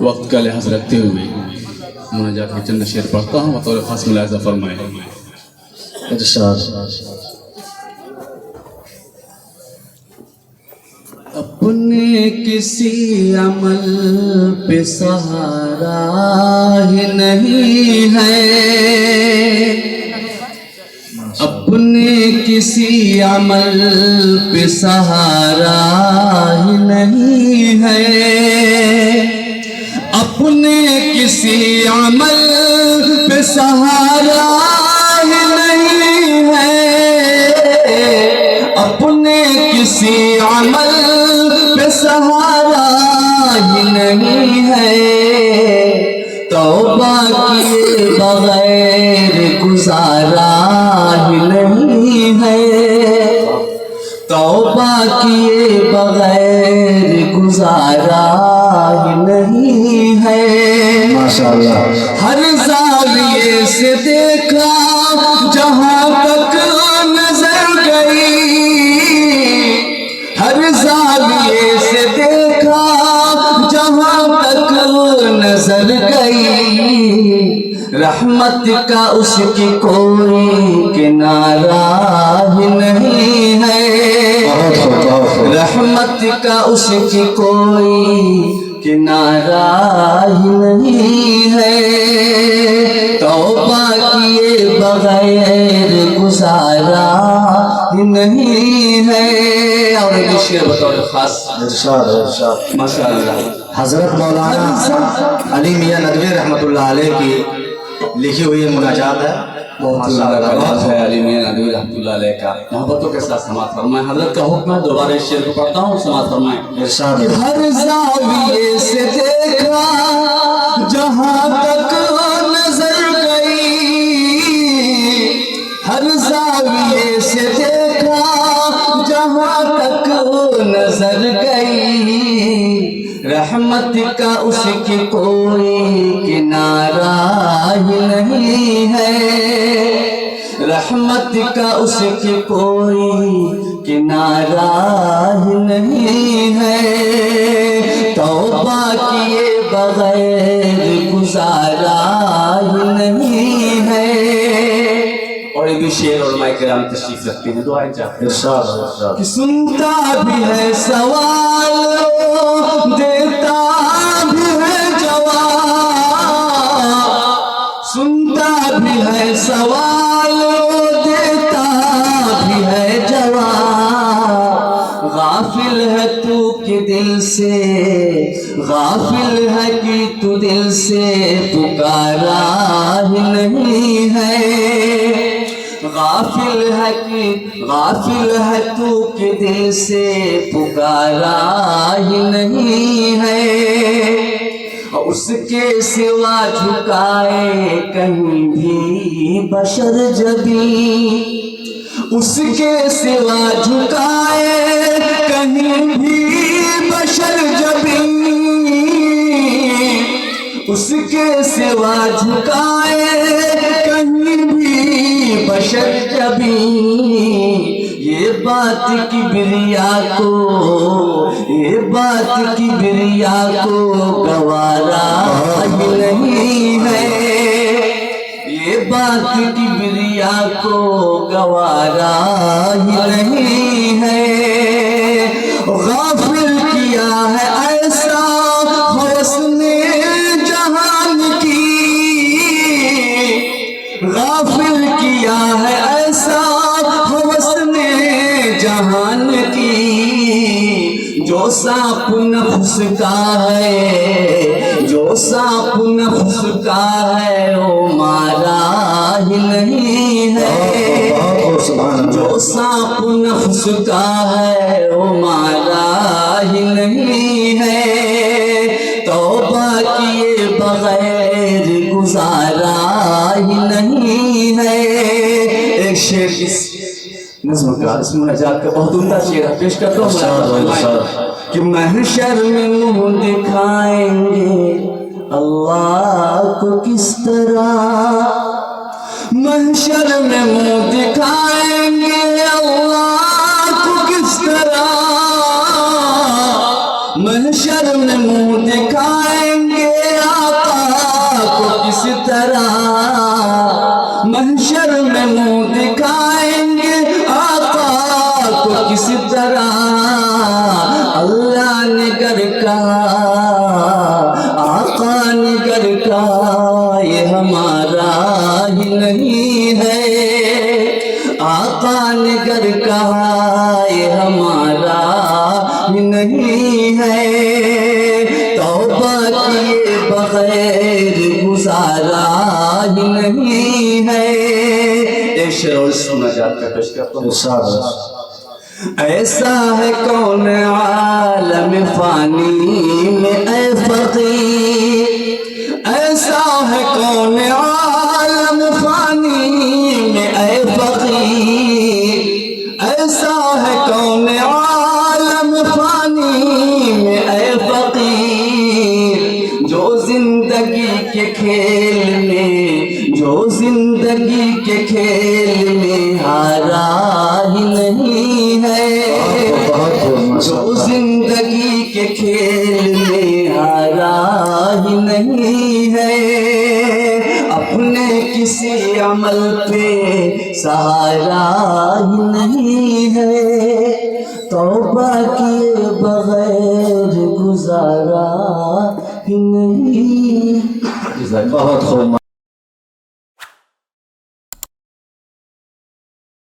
وقت کا لحاظ رکھتے ہوئے مناجات کے چند شعر پڑھتا ہوں، بطور خاص ملاحظہ فرمائے۔ اپنے کسی عمل پہ سہارا ہی نہیں ہے، اپنے کسی عمل پہ سہارا ہی نہیں ہے، اپنے کسی عمل پہ سہارا ہی نہیں ہے، اپنے کسی عمل پہ سہارا ہی نہیں ہے، توبہ کیے بغیر گزارا ہی نہیں ہے، توبہ کیے بغیر گزارا ہی نہیں ہے۔ ہر زاویے سے دیکھا جہاں تک نظر گئی، ہر زاویے سے دیکھا جہاں تک نظر گئی، رحمت کا اس کی کوئی کنارہ ہی نہیں ہے، رحمت کا اس کی کوئی کنارہ ہی نہیں ہے، توبہ کیے بغیر گزارا ہی نہیں ہے۔ اور ایک شعر بطور خاص ماشاءاللہ حضرت مولانا علی میاں ندوی رحمۃ اللہ علیہ کی لکھی ہوئی مناجات ہے، بہت ہی زیادہ کمال ہے علی میاں ندوی رحمۃ اللہ علیہ کا، محبتوں کے ساتھ سماعت فرمائیں۔ حضرت کا حکم ہے، دوبارہ اس شعر کو پڑھتا ہوں، سماعت فرمائیں۔ ہر زاویے سے دیکھا جہاں تک نظر گئی، ہر زاویے سے دیکھا جہاں تک نظر گئی، رحمت کا اس کی کوئی کنارہ ہی نہیں ہے، رحمت کا اس کی کوئی کنارہ ہی نہیں ہے، توبہ کیے بغیر گزارا ہی نہیں ہے۔ اور یہ بھی شعر علماء کرام تشریف رکھتے ہیں، دعائیں چاہتے ہیں کہ سنتا بھی ہے سوال دیتا بھی ہے جواب، سنتا بھی ہے سوال دیتا بھی ہے جواب، غافل ہے تو کہ دل سے، غافل ہے کہ تو دل سے پکارا ہی نہیں ہے، غافل ہے تو کہ دل سے پکارا ہی نہیں ہے، اس کے سوا جھکائے کہیں بھی بشر جبیں، اس کے سوا جھکائے کہیں بھی بشر جبیں، اس کے سوا جھکائے کہیں بھی بشر جبیں، یہ بات کبریا کو، یہ بات کبریا کو گوارا ہی نہیں ہے، یہ بات کبریا کو گوارا ہی نہیں ہے، غافل کیا ہے ایسا ہوس نے جہان کی، غافل کیا ہے ایسا ہوس نے جہان کی، جو سانپ نفس کا ہے، جو سانپ نفس کا ہے وہ مارا ہی نہیں ہے، جو سانپ نفس کا ہے وہ مارا ہی نہیں ہے، توبہ کیے بغیر گزارا ہی نہیں ہے۔ ایک شعر اس نظم کا، اس مناجات کا بہت عمدہ شعر ہے، پیش کرتا ہوں کہ محشر میں منہ دکھائیں گے اللہ کو کس طرح، محشر میں منہ دکھائیں گے اللہ کو کس طرح، محشر میں منہ دکھائیں گے بغیر گزارا ہی نہیں ہے. ایک شعر اور سنا جاتا ہے پیش کرتا ہوں. ایسا ہے کون عالم فانی میں اے فقیر, ایسا ہے کون عالم فانی میں اے فقیر, ایسا ہے کون عالم فانی میں اے فقیر, جو زندگی کے کھیل میں, جو زندگی کے کھیل میں ہارا ہی نہیں ہے, جو زندگی کے کھیل میں ہارا ہی نہیں ہے, اپنے کسی عمل پہ سہارا ہی نہیں ہے, توبہ کیے بغیر گزارا ہی نہیں. بہت خوب.